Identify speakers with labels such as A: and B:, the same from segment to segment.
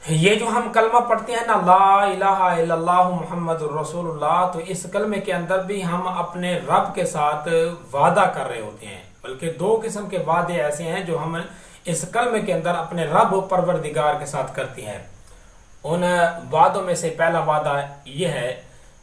A: یہ جو ہم کلمہ پڑھتے ہیں نا، لا الہ الا اللہ محمد الرسول اللہ، تو اس کلمے کے اندر بھی ہم اپنے رب کے ساتھ وعدہ کر رہے ہوتے ہیں، بلکہ دو قسم کے وعدے ایسے ہیں جو ہم اس کلمے کے اندر اپنے رب و پروردگار کے ساتھ کرتے ہیں۔ ان وعدوں میں سے پہلا وعدہ یہ ہے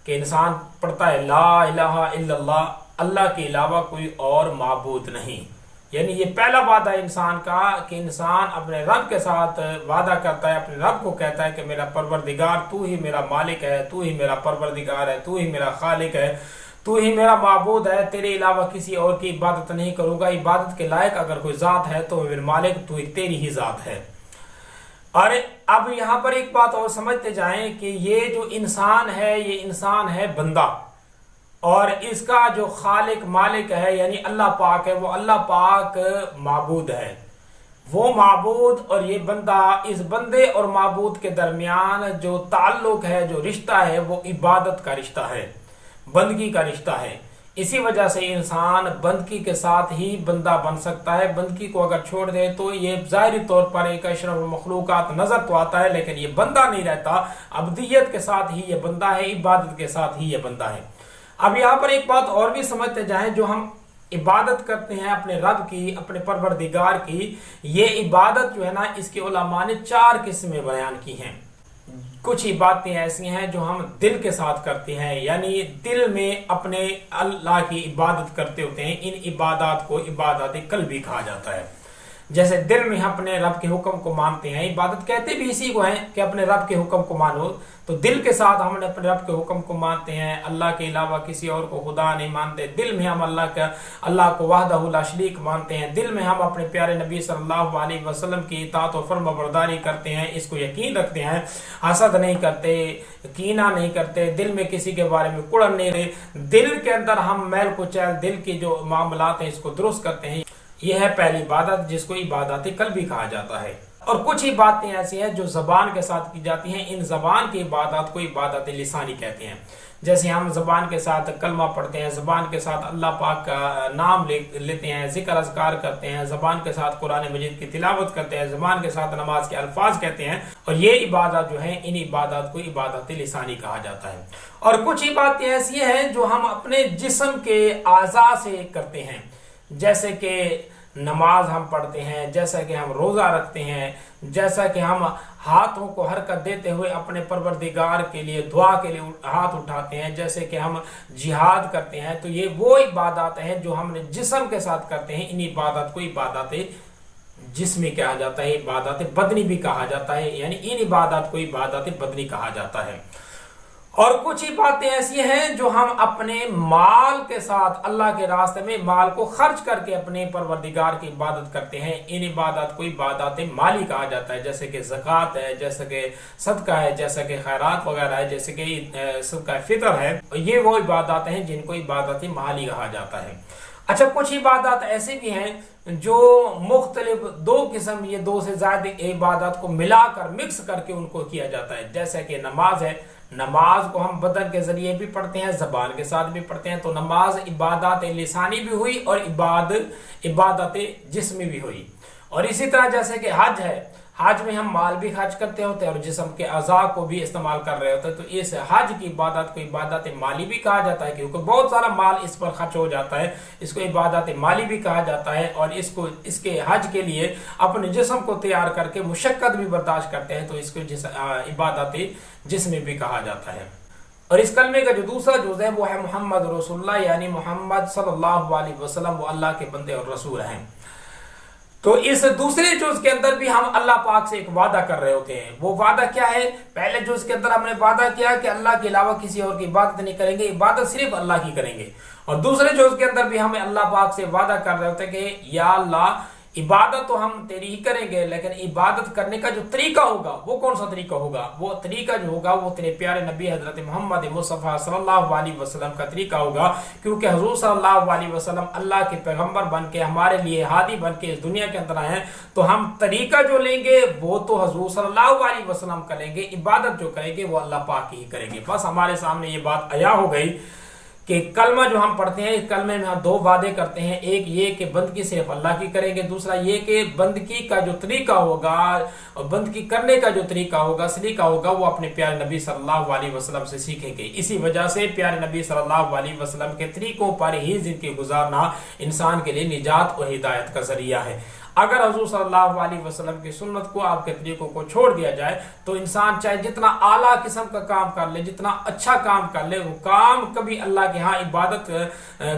A: کہ انسان پڑھتا ہے لا الہ الا اللہ، اللہ کے علاوہ کوئی اور معبود نہیں۔ یعنی یہ پہلا وعدہ ہے انسان کا کہ انسان اپنے رب کے ساتھ وعدہ کرتا ہے، اپنے رب کو کہتا ہے کہ میرا پروردگار تو ہی میرا مالک ہے، تو ہی میرا پروردگار ہے، تو ہی میرا خالق ہے، تو ہی میرا معبود ہے، تیرے علاوہ کسی اور کی عبادت نہیں کروں گا۔ عبادت کے لائق اگر کوئی ذات ہے تو میرا مالک تو تیری ہی ذات ہے۔ اور اب یہاں پر ایک بات اور سمجھتے جائیں کہ یہ جو انسان ہے، یہ انسان ہے بندہ، اور اس کا جو خالق مالک ہے یعنی اللہ پاک ہے، وہ اللہ پاک معبود ہے۔ وہ معبود اور یہ بندہ، اس بندے اور معبود کے درمیان جو تعلق ہے، جو رشتہ ہے، وہ عبادت کا رشتہ ہے، بندگی کا رشتہ ہے۔ اسی وجہ سے انسان بندگی کے ساتھ ہی بندہ بن سکتا ہے۔ بندگی کو اگر چھوڑ دے تو یہ ظاہری طور پر ایک اشرف المخلوقات نظر تو آتا ہے، لیکن یہ بندہ نہیں رہتا۔ عبدیت کے ساتھ ہی یہ بندہ ہے، عبادت کے ساتھ ہی یہ بندہ ہے۔ اب یہاں پر ایک بات اور بھی سمجھتے جائیں، جو ہم عبادت کرتے ہیں اپنے رب کی، اپنے پروردگار کی، یہ عبادت جو ہے نا، اس کے علماء نے 4 قسمیں بیان کی ہیں۔ کچھ عبادتیں ایسی ہیں جو ہم دل کے ساتھ کرتے ہیں، یعنی دل میں اپنے اللہ کی عبادت کرتے ہوتے ہیں۔ ان عبادات کو عبادات قلبی کہا جاتا ہے۔ جیسے دل میں ہم اپنے رب کے حکم کو مانتے ہیں، عبادت کہتے بھی اسی کو ہیں کہ اپنے رب کے حکم کو مانو، تو دل کے ساتھ ہم اپنے رب کے حکم کو مانتے ہیں، اللہ کے علاوہ کسی اور کو خدا نہیں مانتے۔ دل میں ہم اللہ کو وحدہ لا شریک مانتے ہیں۔ دل میں ہم اپنے پیارے نبی صلی اللہ علیہ وسلم کی اطاعت و فرما برداری کرتے ہیں، اس کو یقین رکھتے ہیں، حسد نہیں کرتے، کینہ نہیں کرتے، دل میں کسی کے بارے میں کڑن نہیں رہے، دل کے اندر ہم میل کچیل، دل کی جو معاملات ہیں اس کو درست کرتے ہیں۔ یہ ہے پہلی عبادت جس کو عبادت قلبی کہا جاتا ہے۔ اور کچھ عبادتیں ایسی ہیں جو زبان کے ساتھ کی جاتی ہیں، ان زبان کی عبادات کو عبادت لسانی کہتے ہیں۔ جیسے ہم زبان کے ساتھ کلمہ پڑھتے ہیں، زبان کے ساتھ اللہ پاک کا نام لیتے ہیں، ذکر اذکار کرتے ہیں، زبان کے ساتھ قرآن مجید کی تلاوت کرتے ہیں، زبان کے ساتھ نماز کے الفاظ کہتے ہیں، اور یہ عبادات جو ہیں، ان عبادات کو عبادت لسانی کہا جاتا ہے۔ اور کچھ عبادتیں ایسی ہیں جو ہم اپنے جسم کے اعضاء سے کرتے ہیں، جیسے کہ نماز ہم پڑھتے ہیں، جیسا کہ ہم روزہ رکھتے ہیں، جیسا کہ ہم ہاتھوں کو حرکت دیتے ہوئے اپنے پروردگار کے لیے دعا کے لیے ہاتھ اٹھاتے ہیں، جیسے کہ ہم جہاد کرتے ہیں۔ تو یہ وہ عبادات ہیں جو ہم نے جسم کے ساتھ کرتے ہیں۔ ان عبادات کو عبادات جسمی کہا جاتا ہے، عبادات بدنی بھی کہا جاتا ہے، یعنی ان عبادات کو عبادات بدنی کہا جاتا ہے۔ اور کچھ عبادتیں ایسی ہیں جو ہم اپنے مال کے ساتھ اللہ کے راستے میں مال کو خرچ کر کے اپنے پروردگار کی عبادت کرتے ہیں۔ ان عبادات کو عبادات مالی کہا جاتا ہے، جیسے کہ زکوٰۃ ہے، جیسے کہ صدقہ ہے، جیسے کہ خیرات وغیرہ ہے، جیسے کہ صدقہ فطر ہے۔ یہ وہ عبادات ہیں جن کو عبادات مالی کہا جاتا ہے۔ اچھا، کچھ عبادات ایسے بھی ہیں جو مختلف 2 قسم، یہ 2 سے زیادہ عبادات کو ملا کر مکس کر کے ان کو کیا جاتا ہے۔ جیسے کہ نماز ہے، نماز کو ہم بدن کے ذریعے بھی پڑھتے ہیں، زبان کے ساتھ بھی پڑھتے ہیں، تو نماز عبادات لسانی بھی ہوئی اور عبادت جسمی بھی ہوئی۔ اور اسی طرح جیسے کہ حج ہے، حج میں ہم مال بھی خرچ کرتے ہوتے ہیں اور جسم کے اعضاء کو بھی استعمال کر رہے ہوتے ہیں، تو اس حج کی عبادت کو عبادت مالی بھی کہا جاتا ہے، کیونکہ بہت سارا مال اس پر خرچ ہو جاتا ہے، اس کو عبادت مالی بھی کہا جاتا ہے۔ اور اس کے حج کے لیے اپنے جسم کو تیار کر کے مشقت بھی برداشت کرتے ہیں، تو اس کو عبادت جسمی بھی کہا جاتا ہے۔ اور اس کلمے کا جو دوسرا جز ہے وہ ہے محمد رسول اللہ، یعنی محمد صلی اللہ علیہ وسلم وہ اللہ کے بندے اور رسول ہیں۔ تو اس دوسرے جز کے اندر بھی ہم اللہ پاک سے ایک وعدہ کر رہے ہوتے ہیں۔ وہ وعدہ کیا ہے؟ پہلے جز کے اندر ہم نے وعدہ کیا کہ اللہ کے علاوہ کسی اور کی عبادت نہیں کریں گے، عبادت صرف اللہ کی کریں گے۔ اور دوسرے جز کے اندر بھی ہم اللہ پاک سے وعدہ کر رہے ہوتے ہیں کہ یا اللہ، عبادت تو ہم تیری ہی کریں گے، لیکن عبادت کرنے کا جو طریقہ ہوگا وہ کون سا طریقہ ہوگا؟ وہ طریقہ جو ہوگا وہ تیرے پیارے نبی حضرت محمد مصطفیٰ صلی اللہ علیہ وسلم کا طریقہ ہوگا، کیونکہ حضور صلی اللہ علیہ وسلم اللہ کے پیغمبر بن کے ہمارے لیے ہادی بن کے اس دنیا کے اندر آئے ہیں، تو ہم طریقہ جو لیں گے وہ تو حضور صلی اللہ علیہ وسلم کا لیں گے، عبادت جو کریں گے وہ اللہ پاک ہی کریں گے۔ بس ہمارے سامنے یہ بات عیاں ہو گئی کہ کلمہ جو ہم پڑھتے ہیں اس کلمے میں ہم دو وعدے کرتے ہیں، ایک یہ کہ بندگی صرف اللہ کی کریں گے، دوسرا یہ کہ بندگی کا جو طریقہ ہوگا اور بندگی کرنے کا جو طریقہ ہوگا، سلیقہ ہوگا، وہ اپنے پیارے نبی صلی اللہ علیہ وسلم سے سیکھیں گے۔ اسی وجہ سے پیارے نبی صلی اللہ علیہ وسلم کے طریقوں پر ہی زندگی گزارنا انسان کے لیے نجات اور ہدایت کا ذریعہ ہے۔ اگر حضور صلی اللہ علیہ وسلم کی سنت کو، آپ کے طریقوں کو چھوڑ دیا جائے تو انسان چاہے جتنا اعلیٰ قسم کا کام کر لے، جتنا اچھا کام کر لے، وہ کام کبھی اللہ کے ہاں عبادت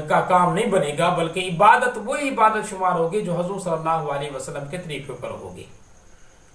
A: کا کام نہیں بنے گا، بلکہ عبادت وہی عبادت شمار ہوگی جو حضور صلی اللہ علیہ وسلم کے طریقوں پر ہوگی۔